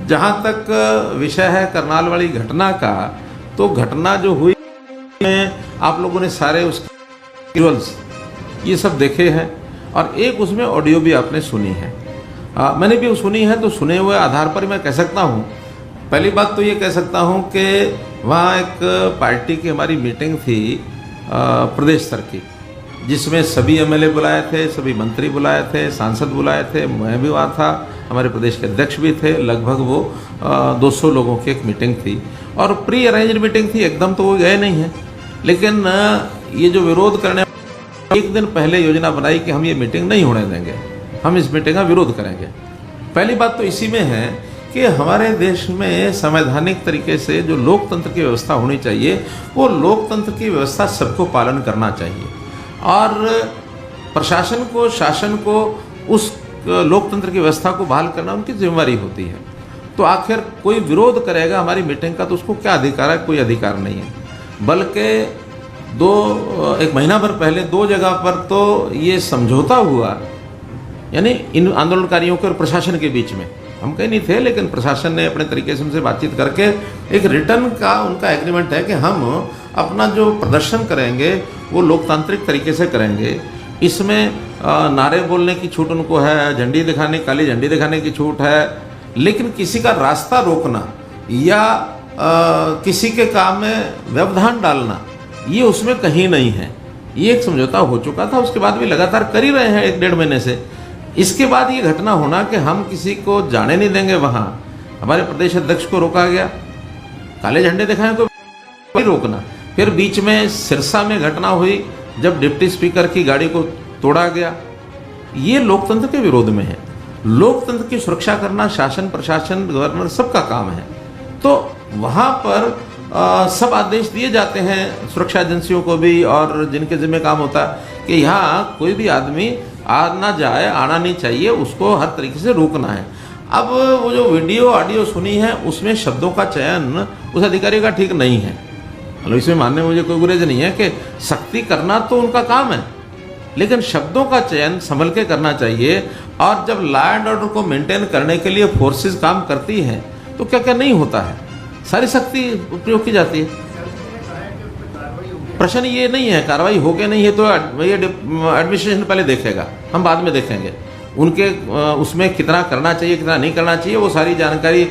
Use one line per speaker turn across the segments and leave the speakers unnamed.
जहाँ तक विषय है करनाल वाली घटना का, तो घटना जो हुई आप लोगों ने सारे उसके विजुअल्स ये सब देखे हैं और एक उसमें ऑडियो भी आपने सुनी है। मैंने भी सुनी है, तो सुने हुए आधार पर मैं कह सकता हूँ, पहली बात तो ये कह सकता हूँ कि वहाँ एक पार्टी की हमारी मीटिंग थी प्रदेश स्तर की, जिसमें सभी एमएलए बुलाए थे, सभी मंत्री बुलाए थे, सांसद बुलाए थे, मैं भी वहाँ था, हमारे प्रदेश के अध्यक्ष भी थे। लगभग वो 200 लोगों की एक मीटिंग थी और प्री अरेंज्ड मीटिंग थी, एकदम तो वो गए नहीं हैं। लेकिन ये जो विरोध करने, एक दिन पहले योजना बनाई कि हम ये मीटिंग नहीं होने देंगे, हम इस मीटिंग का विरोध करेंगे। पहली बात तो इसी में है कि हमारे देश में संवैधानिक तरीके से जो लोकतंत्र की व्यवस्था होनी चाहिए, वो लोकतंत्र की व्यवस्था सबको पालन करना चाहिए और प्रशासन को, शासन को उस लोकतंत्र की व्यवस्था को बहाल करना उनकी जिम्मेदारी होती है। तो आखिर कोई विरोध करेगा हमारी मीटिंग का, तो उसको क्या अधिकार है? कोई अधिकार नहीं है। बल्कि एक महीना भर पहले 2 जगह पर तो ये समझौता हुआ, यानी इन आंदोलनकारियों के और प्रशासन के बीच में। हम कहीं नहीं थे, लेकिन प्रशासन ने अपने तरीके से उनसे बातचीत करके एक रिटर्न का उनका एग्रीमेंट है कि हम अपना जो प्रदर्शन करेंगे वो लोकतांत्रिक तरीके से करेंगे। इसमें नारे बोलने की छूट उनको है, झंडी दिखाने, काली झंडी दिखाने की छूट है, लेकिन किसी का रास्ता रोकना या किसी के काम में व्यवधान डालना, ये उसमें कहीं नहीं है। ये एक समझौता हो चुका था, उसके बाद भी लगातार कर ही रहे हैं 1-1.5 महीने से। इसके बाद ये घटना होना कि हम किसी को जाने नहीं देंगे, वहाँ हमारे प्रदेश अध्यक्ष को रोका गया, काले झंडे दिखाएं को रोकना। फिर बीच में सिरसा में घटना हुई जब डिप्टी स्पीकर की गाड़ी को तोड़ा गया। ये लोकतंत्र के विरोध में है। लोकतंत्र की सुरक्षा करना शासन, प्रशासन, गवर्नर सबका काम है। तो वहाँ पर सब आदेश दिए जाते हैं सुरक्षा एजेंसियों को भी, और जिनके जिम्मे काम होता है कि यहाँ कोई भी आदमी आना जाए, आना नहीं चाहिए, उसको हर तरीके से रोकना है। अब वो जो वीडियो ऑडियो सुनी है, उसमें शब्दों का चयन उस अधिकारी का ठीक नहीं है। मतलब इसमें मानने में मुझे कोई गुरेज नहीं है कि सख्ती करना तो उनका काम है, लेकिन शब्दों का चयन संभल के करना चाहिए। और जब लॉ एंड ऑर्डर को मेंटेन करने के लिए फोर्सेस काम करती हैं, तो क्या क्या नहीं होता है, सारी सख्ती प्रयोग की जाती है। प्रश्न ये नहीं है कार्रवाई हो गया नहीं है तो ये एडमिनिस्ट्रेशन पहले देखेगा, हम बाद में देखेंगे उनके उसमें कितना करना चाहिए, कितना नहीं करना चाहिए, वो सारी जानकारी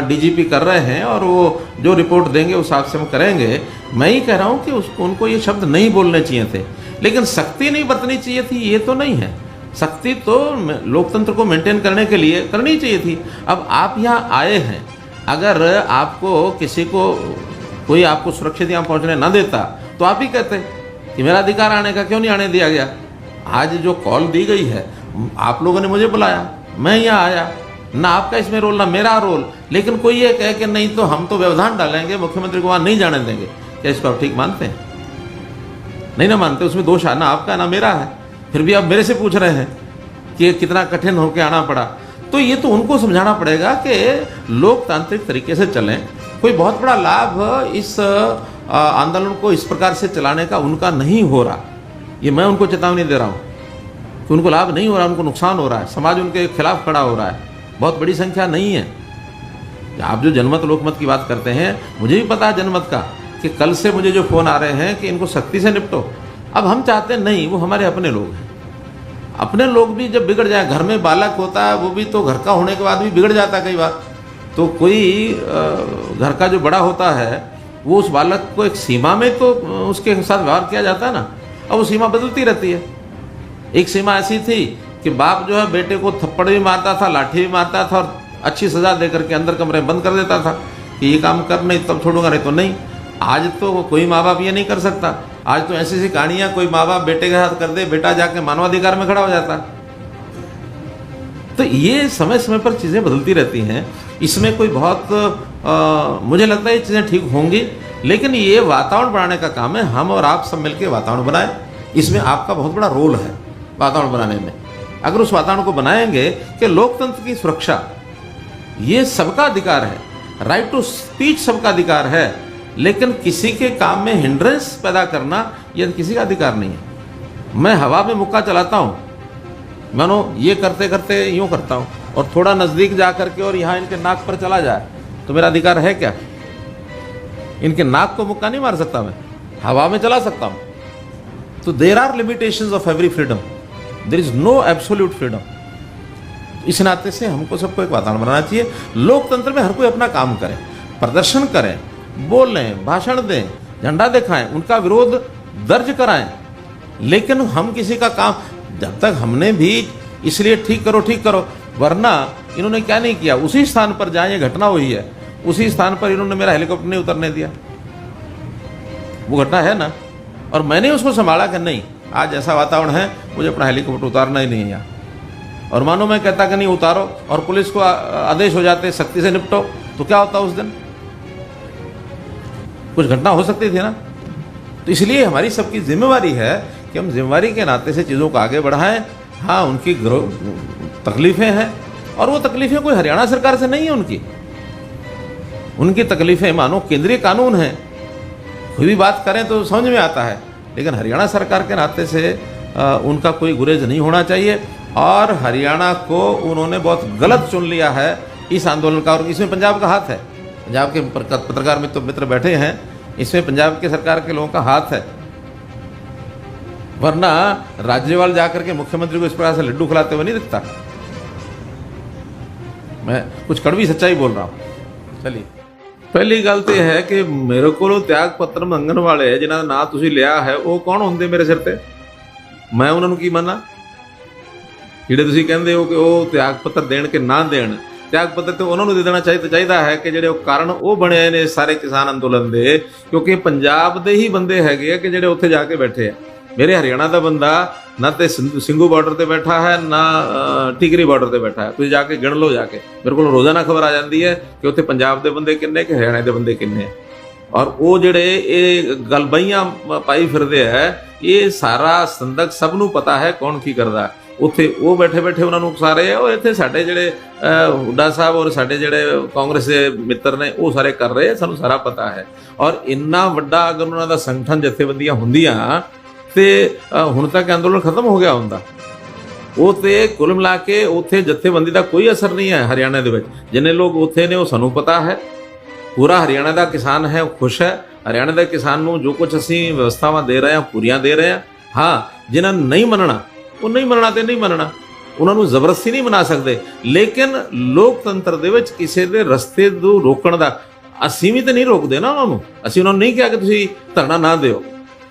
डीजीपी कर रहे हैं और वो जो रिपोर्ट देंगे उस हिसाब से हम करेंगे। मैं ही कह रहा हूँ कि उनको ये शब्द नहीं बोलने चाहिए थे, लेकिन सख्ती नहीं बरतनी चाहिए थी, ये तो नहीं है। सख्ती तो लोकतंत्र को मेंटेन करने के लिए करनी चाहिए थी। अब आप यहाँ आए हैं, अगर आपको किसी को कोई आपको सुरक्षित यहाँ पहुँचने ना देता तो आप ही कहते कि मेरा अधिकार आने का, क्यों नहीं आने दिया गया। आज जो कॉल दी गई है, आप लोगों ने मुझे बुलाया, मैं यहाँ आया, ना आपका इसमें रोल ना मेरा रोल, लेकिन कोई ये कहे कि नहीं तो हम तो व्यवधान डालेंगे, मुख्यमंत्री को वहाँ नहीं जाने देंगे, क्या इसको आप ठीक मानते हैं? नहीं ना मानते, उसमें दोष ना आपका ना मेरा है। फिर भी आप मेरे से पूछ रहे हैं कि कितना कठिन होकर आना पड़ा। तो ये तो उनको समझाना पड़ेगा कि लोकतांत्रिक तरीके से चलें। कोई बहुत बड़ा लाभ इस आंदोलन को इस प्रकार से चलाने का उनका नहीं हो रहा, ये मैं उनको चेतावनी दे रहा हूँ कि उनको लाभ नहीं हो रहा, उनको नुकसान हो रहा है, समाज उनके खिलाफ खड़ा हो रहा है। बहुत बड़ी संख्या नहीं है। आप जो जनमत लोकमत की बात करते हैं, मुझे भी पता है जनमत का कि कल से मुझे जो फ़ोन आ रहे हैं कि इनको सख्ती से निपटो। अब हम चाहते नहीं, वो हमारे अपने लोग हैं। अपने लोग भी जब बिगड़ जाए, घर में बालक होता है, वो भी तो घर का होने के बाद भी बिगड़ जाता है कई बार। तो कोई घर का जो बड़ा होता है, वो उस बालक को एक सीमा में तो उसके साथ व्यवहार किया जाता है ना। अब वो सीमा बदलती रहती है। एक सीमा ऐसी थी कि बाप जो है बेटे को थप्पड़ भी मारता था, लाठी भी मारता था और अच्छी सज़ा दे करके अंदर कमरे में बंद कर देता था कि ये काम कर, नहीं तब छोड़ूंगा, नहीं तो नहीं। आज तो कोई माँ बाप ये नहीं कर सकता। आज तो ऐसी ऐसी कहानियाँ कोई माँ बाप बेटे के साथ कर दे, बेटा जाके मानवाधिकार में खड़ा हो जाता। तो ये समय समय पर चीज़ें बदलती रहती हैं। इसमें कोई बहुत मुझे लगता है ये चीज़ें ठीक होंगी, लेकिन ये वातावरण बनाने का काम है। हम और आप सब मिलकर वातावरण बनाएं। इसमें आपका बहुत बड़ा रोल है वातावरण बनाने में। अगर उस वातावरण को बनाएंगे कि लोकतंत्र की सुरक्षा ये सबका अधिकार है, राइट टू स्पीच सबका अधिकार है, लेकिन किसी के काम में हिंड्रेंस पैदा करना यह किसी का अधिकार नहीं है। मैं हवा में मुक्का चलाता हूँ, मानो ये करते करते यूँ करता हूँ, और थोड़ा नज़दीक जा करके और यहाँ इनके नाक पर चला जाए तो मेरा अधिकार है क्या? इनके नाक को मुक्का नहीं मार सकता मैं, हवा में चला सकता हूँ। तो there are limitations of every freedom, there is no absolute freedom. इस नाते से हमको सबको एक वातावरण बनाना चाहिए। लोकतंत्र में हर कोई अपना काम करे, प्रदर्शन करें, बोलें, भाषण दें, झंडा दिखाएं, उनका विरोध दर्ज कराएं, लेकिन हम किसी का काम, जब तक हमने भी इसलिए ठीक करो, वरना इन्होंने क्या नहीं किया, उसी स्थान पर जहाँ ये घटना हुई है उसी स्थान पर इन्होंने मेरा हेलीकॉप्टर नहीं उतरने दिया। वो घटना है ना, और मैंने उसको संभाला कि नहीं, आज ऐसा वातावरण है, मुझे अपना हेलीकॉप्टर उतारना ही नहीं है यहाँ। और मानो मैं कहता कि नहीं उतारो और पुलिस को आदेश हो जाते सख्ती से निपटो, तो क्या होता उस दिन? कुछ घटना हो सकती थी ना। तो इसलिए हमारी सबकी जिम्मेवारी है कि हम जिम्मेवारी के नाते से चीज़ों को आगे बढ़ाएं। हाँ, उनकी तकलीफ़ें हैं, और वो तकलीफ़ें कोई हरियाणा सरकार से नहीं है। उनकी तकलीफ़ें मानो केंद्रीय कानून है, कोई भी बात करें तो समझ में आता है, लेकिन हरियाणा सरकार के नाते से उनका कोई गुरेज नहीं होना चाहिए। और हरियाणा को उन्होंने बहुत गलत चुन लिया है इस आंदोलन का, और इसमें पंजाब का हाथ है। पंजाब के पत्रकार मित्र बैठे हैं, इसमें पंजाब के सरकार के लोगों का हाथ है। वरना राज्यपाल जाकर के मुख्यमंत्री को इस प्रकार से लड्डू खिलाते हुए नहीं दिखता। मैं कुछ कड़वी सच्चाई बोल रहा हूँ। चलिए, पहली गल तो यह है कि मेरे को त्याग पत्र मंगन वाले जिन्हों का नाम तुसीं लिया है वो कौन होंगे मेरे सिर ते? मैं उन्होंने की मना? ਜਿਹੜੇ ਤੁਸੀਂ ਕਹਿੰਦੇ ਹੋ ਕਿ ਉਹ ਤਿਆਗ ਪੱਤਰ ਦੇਣ ਕਿ ਨਾ ਦੇਣ, ਤਿਆਗ ਪੱਤਰ ਤੇ ਉਹਨਾਂ ਨੂੰ ਦੇ ਦੇਣਾ ਚਾਹੀਦਾ ਹੈ ਕਿ ਜਿਹੜੇ ਉਹ ਕਾਰਨ ਉਹ ਬਣੇ ਨੇ ਸਾਰੇ ਕਿਸਾਨ ਅੰਦੋਲਨ ਦੇ, ਕਿਉਂਕਿ ਪੰਜਾਬ ਦੇ ਹੀ ਬੰਦੇ ਹੈਗੇ ਆ ਕਿ ਜਿਹੜੇ ਉੱਥੇ ਜਾ ਕੇ ਬੈਠੇ ਆ। ਮੇਰੇ ਹਰਿਆਣਾ ਦਾ ਬੰਦਾ ਨਾ ਤੇ ਸਿੰਘੂ ਬਾਰਡਰ ਤੇ ਬੈਠਾ ਹੈ, ਨਾ ਟਿਕਰੀ ਬਾਰਡਰ ਤੇ ਬੈਠਾ ਹੈ। ਤੁਸੀਂ ਜਾ ਕੇ ਗਿਣ ਲਓ, ਜਾ ਕੇ ਮੇਰੇ ਕੋਲ ਰੋਜ਼ਾਨਾ ਖਬਰ ਆ ਜਾਂਦੀ ਹੈ ਕਿ ਉੱਥੇ ਪੰਜਾਬ ਦੇ ਬੰਦੇ ਕਿੰਨੇ ਕਿ ਹਰਿਆਣਾ ਦੇ ਬੰਦੇ ਕਿੰਨੇ। ਔਰ ਉਹ ਜਿਹੜੇ ਇਹ ਗਲਬਈਆਂ ਪਾਈ ਫਿਰਦੇ ਹੈ, ਇਹ ਸਾਰਾ ਸੰਦਕ ਸਭ ਨੂੰ ਪਤਾ ਹੈ ਕੌਣ ਕੀ ਕਰਦਾ। ਉੱਥੇ ਉਹ ਬੈਠੇ ਉਹਨਾਂ ਨੂੰ ਉਕਸਾ ਰਹੇ ਆ, ਉਹ ਇੱਥੇ ਸਾਡੇ ਜਿਹੜੇ ਹੁੱਡਾ ਸਾਹਿਬ ਔਰ ਸਾਡੇ ਜਿਹੜੇ ਕਾਂਗਰਸ ਦੇ ਮਿੱਤਰ ਨੇ ਉਹ ਸਾਰੇ ਕਰ ਰਹੇ ਆ, ਸਾਨੂੰ ਸਾਰਾ ਪਤਾ ਹੈ। ਔਰ ਇੰਨਾ ਵੱਡਾ ਅਗਰ ਉਹਨਾਂ ਦਾ ਸੰਗਠਨ ਜਥੇਬੰਦੀਆਂ ਹੁੰਦੀਆਂ ਤੇ ਹੁਣ ਤੱਕ ਅੰਦੋਲਨ ਖਤਮ ਹੋ ਗਿਆ ਹੁੰਦਾ। ਉਹ ਤੇ ਕੁੱਲ ਮਿਲਾ ਕੇ ਉੱਥੇ ਜਥੇਬੰਦੀ ਦਾ ਕੋਈ ਅਸਰ ਨਹੀਂ ਹੈ ਹਰਿਆਣਾ ਦੇ ਵਿੱਚ। ਜਿੰਨੇ ਲੋਕ ਉੱਥੇ ਨੇ ਉਹ ਸਾਨੂੰ ਪਤਾ ਹੈ। ਪੂਰਾ ਹਰਿਆਣਾ ਦਾ ਕਿਸਾਨ ਹੈ, ਉਹ ਖੁਸ਼ ਹੈ। ਹਰਿਆਣਾ ਦੇ ਕਿਸਾਨ ਨੂੰ ਜੋ ਕੁਝ ਅਸੀਂ ਵਿਵਸਥਾਵਾਂ ਦੇ ਰਹੇ ਹਾਂ ਪੂਰੀਆਂ ਦੇ ਰਹੇ ਹਾਂ। ਹਾਂ, ਜਿਨ੍ਹਾਂ ਨੂੰ ਨਹੀਂ ਮੰਨਣਾ ਉਹ ਨਹੀਂ ਮੰਨਣਾ ਤੇ ਨਹੀਂ ਮੰਨਣਾ, ਉਹਨਾਂ ਨੂੰ ਜ਼ਬਰਦਸਤੀ ਨਹੀਂ ਬਣਾ ਸਕਦੇ। ਲੇਕਿਨ ਲੋਕਤੰਤਰ ਦੇ ਵਿੱਚ ਕਿਸੇ ਦੇ ਰਸਤੇ ਨੂੰ ਰੋਕਣ ਦਾ ਅਸੀਂ ਵੀ ਤਾਂ ਨਹੀਂ ਰੋਕਦੇ ਨਾ ਉਹਨਾਂ ਨੂੰ। ਅਸੀਂ ਉਹਨਾਂ ਨੂੰ ਨਹੀਂ ਕਿਹਾ ਕਿ ਤੁਸੀਂ ਧਰਨਾ ਨਾ ਦਿਓ।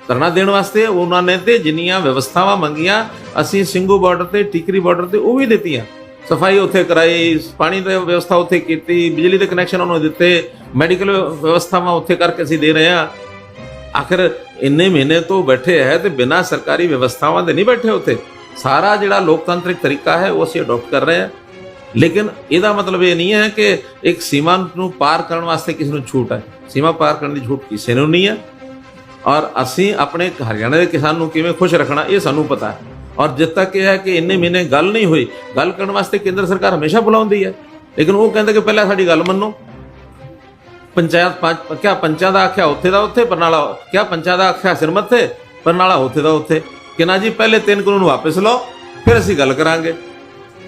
ਧਰਨਾ ਦੇਣ ਵਾਸਤੇ ਉਹਨਾਂ ਨੇ ਤੇ ਜਿੰਨੀਆਂ ਵਿਵਸਥਾਵਾਂ ਮੰਗੀਆਂ ਅਸੀਂ ਸਿੰਘੂ ਬਾਰਡਰ ਤੇ ਟਿਕਰੀ ਬਾਰਡਰ ਤੇ ਉਹ ਵੀ ਦਿੱਤੀਆਂ। ਸਫਾਈ ਉੱਥੇ ਕਰਾਈ, ਪਾਣੀ ਦੀ ਵਿਵਸਥਾ ਉੱਥੇ ਕੀਤੀ, ਬਿਜਲੀ ਦੇ ਕਨੈਕਸ਼ਨ ਉਹਨਾਂ ਨੂੰ ਦਿੱਤੇ, ਮੈਡੀਕਲ ਵਿਵਸਥਾਵਾਂ ਉੱਥੇ ਕਰਕੇ ਅਸੀਂ ਦੇ ਰਹੇ ਹਾਂ। ਆਖਿਰ ਇੰਨੇ ਮਹੀਨੇ ਤੋਂ ਬੈਠੇ ਹੈ ਤੇ ਬਿਨਾਂ ਸਰਕਾਰੀ ਵਿਵਸਥਾਵਾਂ ਦੇ ਨਹੀਂ ਬੈਠੇ ਉੱਥੇ। ਸਾਰਾ ਜਿਹੜਾ ਲੋਕਤੰਤਰਿਕ ਤਰੀਕਾ ਹੈ ਉਹ ਅਸੀਂ ਅਡੋਪਟ ਕਰ ਰਹੇ ਹਾਂ। ਲੇਕਿਨ ਇਹਦਾ ਮਤਲਬ ਇਹ ਨਹੀਂ ਹੈ ਕਿ ਇੱਕ ਸੀਮਾ ਨੂੰ ਪਾਰ ਕਰਨ ਵਾਸਤੇ ਕਿਸੇ ਨੂੰ ਛੂਟ ਹੈ। ਸੀਮਾ ਪਾਰ ਕਰਨ ਦੀ ਛੂਟ ਕਿਸੇ ਨੂੰ ਨਹੀਂ ਹੈ। ਔਰ ਅਸੀਂ ਆਪਣੇ ਹਰਿਆਣਾ ਦੇ ਕਿਸਾਨ ਨੂੰ ਕਿਵੇਂ ਖੁਸ਼ ਰੱਖਣਾ ਇਹ ਸਾਨੂੰ ਪਤਾ ਹੈ। ਔਰ ਜਦ ਤੱਕ ਇਹ ਹੈ ਕਿ ਇੰਨੇ ਮਹੀਨੇ ਗੱਲ ਨਹੀਂ ਹੋਈ, ਗੱਲ ਕਰਨ ਵਾਸਤੇ ਕੇਂਦਰ ਸਰਕਾਰ ਹਮੇਸ਼ਾ ਬੁਲਾਉਂਦੀ ਹੈ। ਲੇਕਿਨ ਉਹ ਕਹਿੰਦੇ ਕਿ ਪਹਿਲਾਂ ਸਾਡੀ ਗੱਲ ਮੰਨੋ। ਪੰਚਾਇਤ ਕਿਆ ਪੰਚਾਂ ਦਾ ਆਖਿਆ ਉੱਥੇ ਦਾ ਉੱਥੇ, ਬਰਨਾਲਾ ਕਿਆ ਪੰਚਾਂ ਦਾ ਆਖਿਆ ਸਿਰ ਮੱਥੇ, ਬਰਨਾਲਾ ਉੱਥੇ ਦਾ ਉੱਥੇ। ਕਿ ਨਾ ਜੀ ਪਹਿਲੇ 3 ਕਾਨੂੰਨ ਵਾਪਸ ਲਓ ਫਿਰ ਅਸੀਂ ਗੱਲ ਕਰਾਂਗੇ।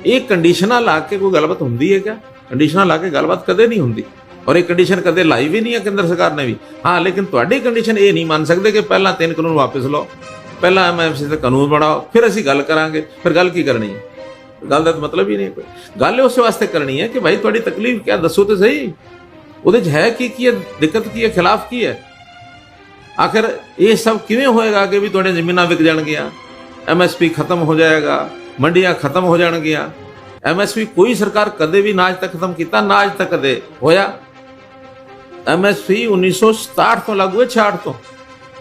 ਇਹ ਕੰਡੀਸ਼ਨਾਂ ਲਾ ਕੇ ਕੋਈ ਗੱਲਬਾਤ ਹੁੰਦੀ ਹੈ ਕਿਆ? ਕੰਡੀਸ਼ਨਾਂ ਲਾ ਕੇ ਗੱਲਬਾਤ ਕਦੇ ਨਹੀਂ ਹੁੰਦੀ। ਔਰ ਇਹ ਕੰਡੀਸ਼ਨ ਕਦੇ ਲਾਈ ਵੀ ਨਹੀਂ ਹੈ ਕੇਂਦਰ ਸਰਕਾਰ ਨੇ ਵੀ। ਹਾਂ, ਲੇਕਿਨ ਤੁਹਾਡੀ ਕੰਡੀਸ਼ਨ ਇਹ ਨਹੀਂ ਮੰਨ ਸਕਦੇ ਕਿ ਪਹਿਲਾਂ 3 ਕਾਨੂੰਨ ਵਾਪਸ ਲਓ, ਪਹਿਲਾਂ MFC ਤੇ ਕਾਨੂੰਨ ਬਣਾਓ ਫਿਰ ਅਸੀਂ ਗੱਲ ਕਰਾਂਗੇ। ਫਿਰ ਗੱਲ ਕੀ ਕਰਨੀ ਹੈ? ਗੱਲ ਦਾ ਮਤਲਬ ਹੀ ਨਹੀਂ ਕੋਈ। ਗੱਲ ਉਸ ਵਾਸਤੇ ਕਰਨੀ ਹੈ ਕਿ ਭਾਈ ਤੁਹਾਡੀ ਤਕਲੀਫ ਕਿਆ, ਦੱਸੋ ਤੇ ਸਹੀ। ਉਹਦੇ 'ਚ ਹੈ ਕੀ ਹੈ, ਦਿੱਕਤ ਕੀ ਹੈ, ਖਿਲਾਫ ਕੀ ਹੈ। ਆਖਿਰ ਇਹ ਸਭ ਕਿਵੇਂ ਹੋਏਗਾ ਕਿ ਵੀ ਤੁਹਾਡੇ ਜ਼ਮੀਨਾਂ ਵਿਕ ਜਾਣਗੀਆਂ, MSP ਖਤਮ ਹੋ ਜਾਏਗਾ, ਮੰਡੀਆਂ ਖਤਮ ਹੋ ਜਾਣਗੀਆਂ। MSP ਕੋਈ ਸਰਕਾਰ ਕਦੇ ਵੀ ਨਾ ਅੱਜ ਤੱਕ ਖਤਮ ਕੀਤਾ, ਨਾ ਅੱਜ ਤੱਕ ਕਦੇ ਹੋਇਆ। MSP 1967 ਤੋਂ ਲਾਗੂ ਹੈ,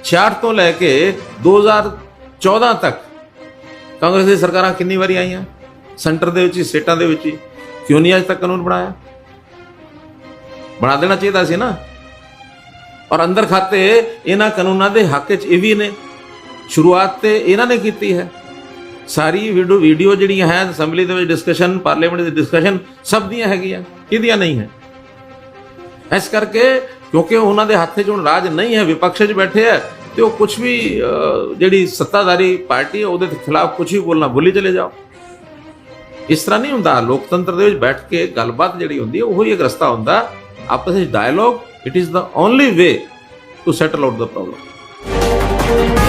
66 ਤੋਂ ਲੈ ਕੇ 2014 ਤੱਕ ਕਾਂਗਰਸ ਦੀ ਸਰਕਾਰਾਂ ਕਿੰਨੀ ਵਾਰੀ ਆਈਆਂ, ਸੈਂਟਰ ਦੇ ਵਿੱਚ ਹੀ, ਸਟੇਟਾਂ ਦੇ ਵਿੱਚ ਹੀ। ਕਿਉਂ ਨਹੀਂ ਅੱਜ ਤੱਕ ਕਾਨੂੰਨ ਬਣਾਇਆ? ਬਣਾ ਦੇਣਾ ਚਾਹੀਦਾ ਸੀ ਨਾ। ਔਰ ਅੰਦਰ ਖਾਤੇ ਇਹਨਾਂ ਕਾਨੂੰਨਾਂ ਦੇ ਹੱਕ 'ਚ ਇਹ ਵੀ ਨੇ। ਸ਼ੁਰੂਆਤ ਤੇ ਇਹਨਾਂ ਨੇ ਕੀਤੀ ਹੈ। ਸਾਰੀ ਵੀਡੀਓ ਜਿਹੜੀਆਂ ਹੈ ਅਸੈਂਬਲੀ ਦੇ ਵਿੱਚ ਡਿਸਕਸ਼ਨ, ਪਾਰਲੀਮੈਂਟ ਦੀ ਡਿਸਕਸ਼ਨ ਸਭ ਦੀਆਂ ਹੈਗੀਆਂ, ਕਿਹਦੀਆਂ ਨਹੀਂ ਹੈ। ਇਸ ਕਰਕੇ ਕਿਉਂਕਿ ਉਹਨਾਂ ਦੇ ਹੱਥ 'ਚ ਹੁਣ ਰਾਜ ਨਹੀਂ ਹੈ, ਵਿਪਕਸ਼ 'ਚ ਬੈਠੇ ਹੈ ਤੇ ਉਹ ਕੁਝ ਵੀ ਜਿਹੜੀ ਸੱਤਾਧਾਰੀ ਪਾਰਟੀ ਹੈ ਉਹਦੇ ਖਿਲਾਫ ਕੁਝ ਵੀ ਬੋਲਣਾ, ਬੋਲੀ ਚਲੇ ਜਾਓ। ਇਸ ਤਰ੍ਹਾਂ ਨਹੀਂ ਹੁੰਦਾ। ਲੋਕਤੰਤਰ ਦੇ ਵਿੱਚ ਬੈਠ ਕੇ ਗੱਲਬਾਤ ਜਿਹੜੀ ਹੁੰਦੀ ਹੈ ਉਹੀ ਇੱਕ ਰਸਤਾ ਹੁੰਦਾ ਆਪਸ ਵਿੱਚ dialogue. It is the only way to settle out the problem.